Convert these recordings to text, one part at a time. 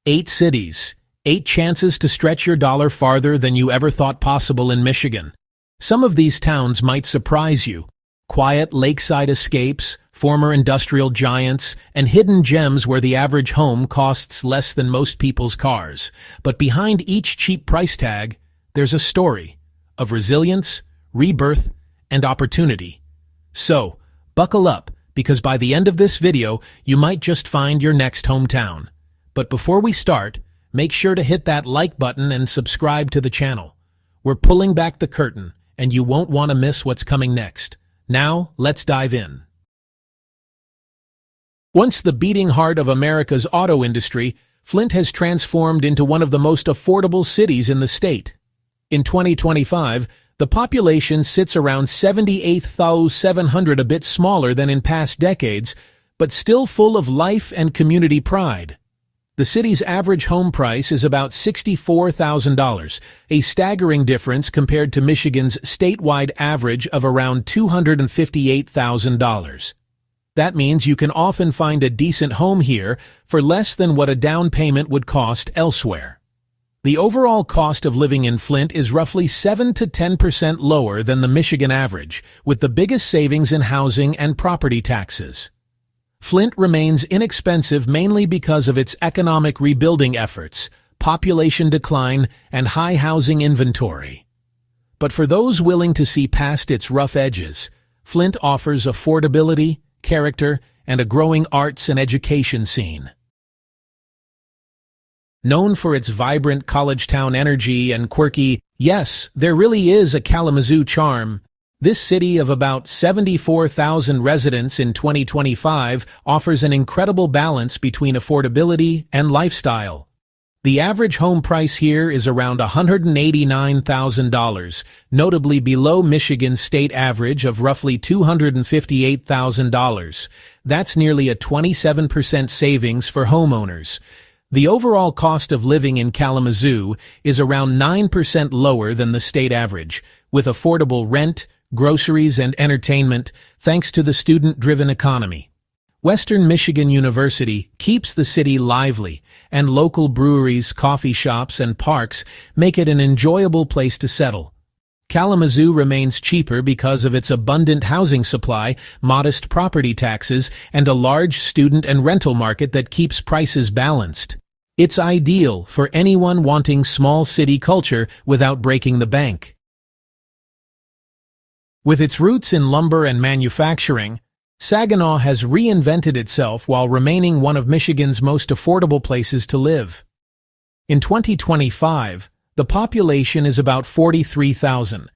8 cities, 8 chances to stretch your dollar farther than you ever thought possible in Michigan. Some of these towns might surprise you. Quiet lakeside escapes, former industrial giants, and hidden gems where the average home costs less than most people's cars. But behind each cheap price tag, there's a story of resilience, rebirth, and opportunity. So, buckle up, because by the end of this video, you might just find your next hometown. But before we start, make sure to hit that like button and subscribe to the channel. We're pulling back the curtain, and you won't want to miss what's coming next. Now, let's dive in. Once the beating heart of America's auto industry, Flint has transformed into one of the most affordable cities in the state. In 2025, the population sits around 78,700, a bit smaller than in past decades, but still full of life and community pride. The city's average home price is about $64,000, a staggering difference compared to Michigan's statewide average of around $258,000. That means you can often find a decent home here for less than what a down payment would cost elsewhere. The overall cost of living in Flint is roughly 7 to 10% lower than the Michigan average, with the biggest savings in housing and property taxes. Flint remains inexpensive mainly because of its economic rebuilding efforts, population decline, and high housing inventory. But for those willing to see past its rough edges, Flint offers affordability, character, and a growing arts and education scene. Known for its vibrant college town energy and quirky, yes, there really is a Kalamazoo charm, this city of about 74,000 residents in 2025 offers an incredible balance between affordability and lifestyle. The average home price here is around $189,000, notably below Michigan's state average of roughly $258,000. That's nearly a 27% savings for homeowners. The overall cost of living in Kalamazoo is around 9% lower than the state average, with affordable rent, groceries, and entertainment thanks to the student-driven economy. Western Michigan University keeps the city lively, and local breweries, coffee shops, and parks make it an enjoyable place to settle. Kalamazoo remains cheaper because of its abundant housing supply, modest property taxes, and a large student and rental market that keeps prices balanced. It's ideal for anyone wanting small city culture without breaking the bank. With its roots in lumber and manufacturing, Saginaw has reinvented itself while remaining one of Michigan's most affordable places to live. In 2025, the population is about 43,000,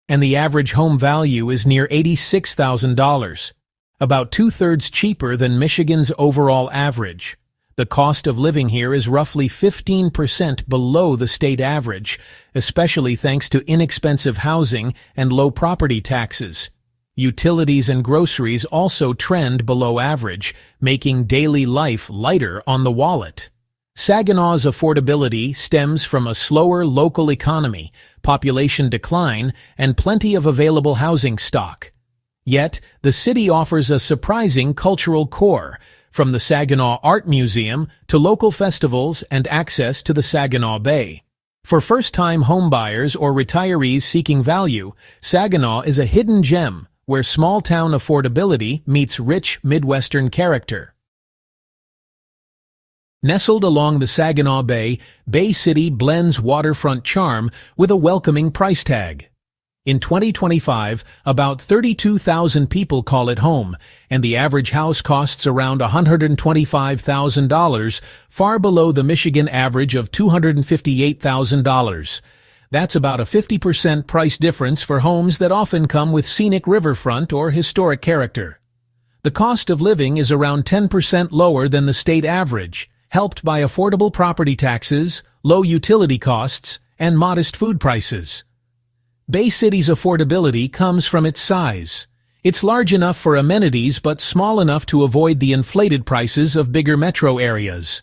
and the average home value is near $86,000, about two-thirds cheaper than Michigan's overall average. The cost of living here is roughly 15% below the state average, especially thanks to inexpensive housing and low property taxes. Utilities and groceries also trend below average, making daily life lighter on the wallet. Saginaw's affordability stems from a slower local economy, population decline, and plenty of available housing stock. Yet, the city offers a surprising cultural core, from the Saginaw Art Museum to local festivals and access to the Saginaw Bay. For first-time homebuyers or retirees seeking value, Saginaw is a hidden gem where small-town affordability meets rich Midwestern character. Nestled along the Saginaw Bay, Bay City blends waterfront charm with a welcoming price tag. In 2025, about 32,000 people call it home, and the average house costs around $125,000, far below the Michigan average of $258,000. That's about a 50% price difference for homes that often come with scenic riverfront or historic character. The cost of living is around 10% lower than the state average, helped by affordable property taxes, low utility costs, and modest food prices. Bay City's affordability comes from its size. It's large enough for amenities but small enough to avoid the inflated prices of bigger metro areas.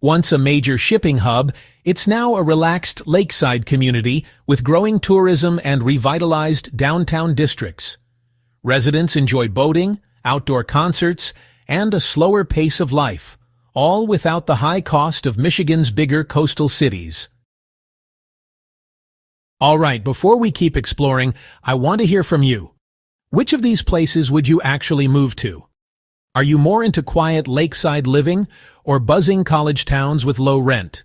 Once a major shipping hub, it's now a relaxed lakeside community with growing tourism and revitalized downtown districts. Residents enjoy boating, outdoor concerts, and a slower pace of life, all without the high cost of Michigan's bigger coastal cities. All right, before we keep exploring, I want to hear from you. Which of these places would you actually move to? Are you more into quiet lakeside living or buzzing college towns with low rent?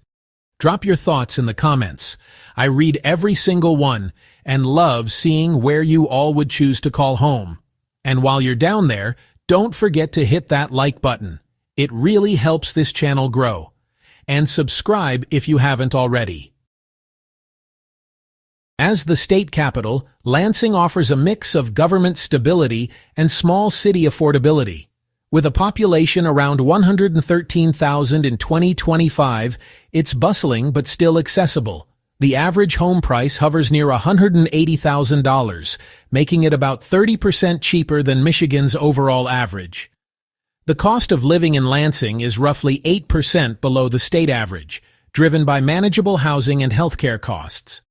Drop your thoughts in the comments. I read every single one and love seeing where you all would choose to call home. And while you're down there, don't forget to hit that like button. It really helps this channel grow. And subscribe if you haven't already. As the state capital, Lansing offers a mix of government stability and small city affordability. With a population around 113,000 in 2025, it's bustling but still accessible. The average home price hovers near $180,000, making it about 30% cheaper than Michigan's overall average. The cost of living in Lansing is roughly 8% below the state average, driven by manageable housing and healthcare costs.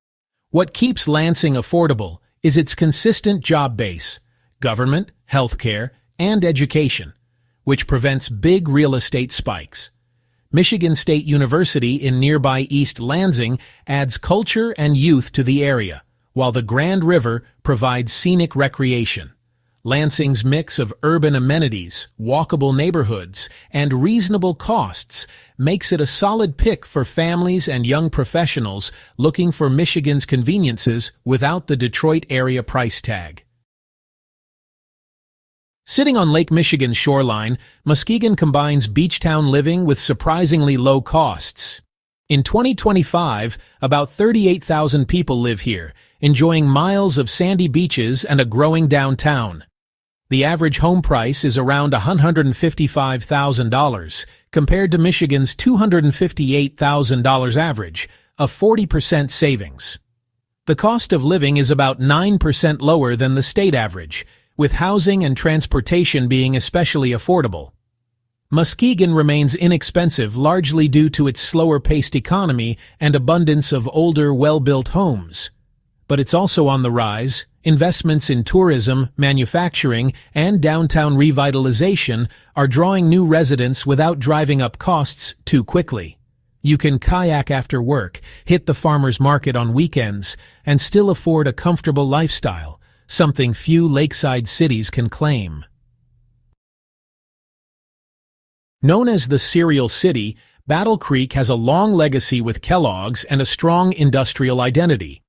What keeps Lansing affordable is its consistent job base, government, healthcare, and education, which prevents big real estate spikes. Michigan State University in nearby East Lansing adds culture and youth to the area, while the Grand River provides scenic recreation. Lansing's mix of urban amenities, walkable neighborhoods, and reasonable costs makes it a solid pick for families and young professionals looking for Michigan's conveniences without the Detroit area price tag. Sitting on Lake Michigan's shoreline, Muskegon combines beach town living with surprisingly low costs. In 2025, about 38,000 people live here, enjoying miles of sandy beaches and a growing downtown. The average home price is around $155,000, compared to Michigan's $258,000 average, a 40% savings. The cost of living is about 9% lower than the state average, with housing and transportation being especially affordable. Muskegon remains inexpensive largely due to its slower-paced economy and abundance of older, well-built homes. But it's also on the rise. Investments in tourism, manufacturing, and downtown revitalization are drawing new residents without driving up costs too quickly. You can kayak after work, hit the farmer's market on weekends, and still afford a comfortable lifestyle, something few lakeside cities can claim. Known as the Cereal City, Battle Creek has a long legacy with Kellogg's and a strong industrial identity.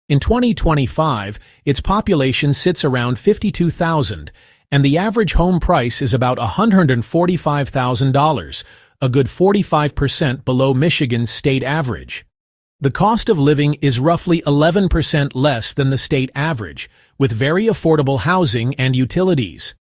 In 2025, its population sits around 52,000, and the average home price is about $145,000, a good 45% below Michigan's state average. The cost of living is roughly 11% less than the state average, with very affordable housing and utilities.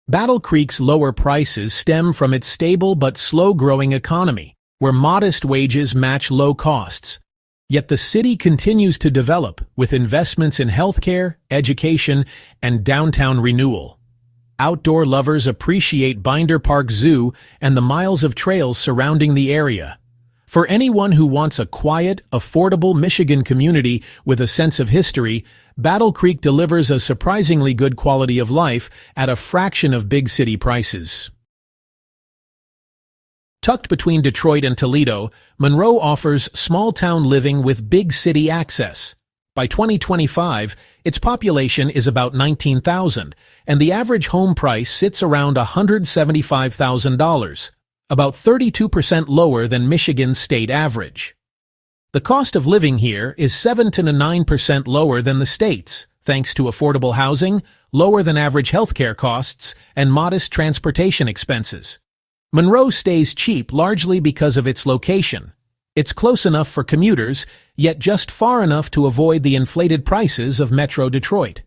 Battle Creek's lower prices stem from its stable but slow-growing economy, where modest wages match low costs. Yet the city continues to develop with investments in healthcare, education, and downtown renewal. Outdoor lovers appreciate Binder Park Zoo and the miles of trails surrounding the area. For anyone who wants a quiet, affordable Michigan community with a sense of history, Battle Creek delivers a surprisingly good quality of life at a fraction of big city prices. Tucked between Detroit and Toledo, Monroe offers small-town living with big city access. By 2025, its population is about 19,000, and the average home price sits around $175,000, about 32% lower than Michigan's state average. The cost of living here is 7 to 9% lower than the state's, thanks to affordable housing, lower than average healthcare costs, and modest transportation expenses. Monroe stays cheap largely because of its location. It's close enough for commuters, yet just far enough to avoid the inflated prices of Metro Detroit.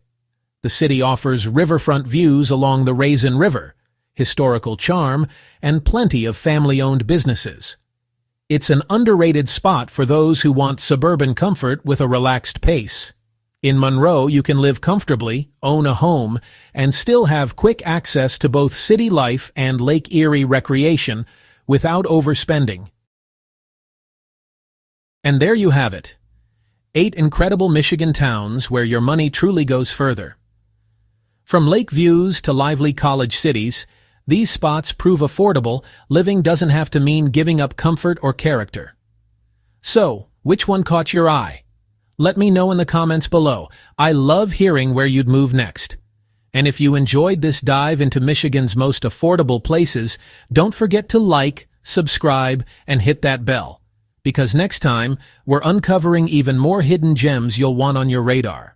The city offers riverfront views along the Raisin River, historical charm, and plenty of family-owned businesses. It's an underrated spot for those who want suburban comfort with a relaxed pace. In Monroe, you can live comfortably, own a home, and still have quick access to both city life and Lake Erie recreation without overspending. And there you have it. 8 incredible Michigan towns where your money truly goes further. From lake views to lively college cities, These spots prove affordable. Living doesn't have to mean giving up comfort or character. So, which one caught your eye? Let me know in the comments below. I love hearing where you'd move next. And if you enjoyed this dive into Michigan's most affordable places, don't forget to like, subscribe, and hit that bell. Because next time, we're uncovering even more hidden gems you'll want on your radar.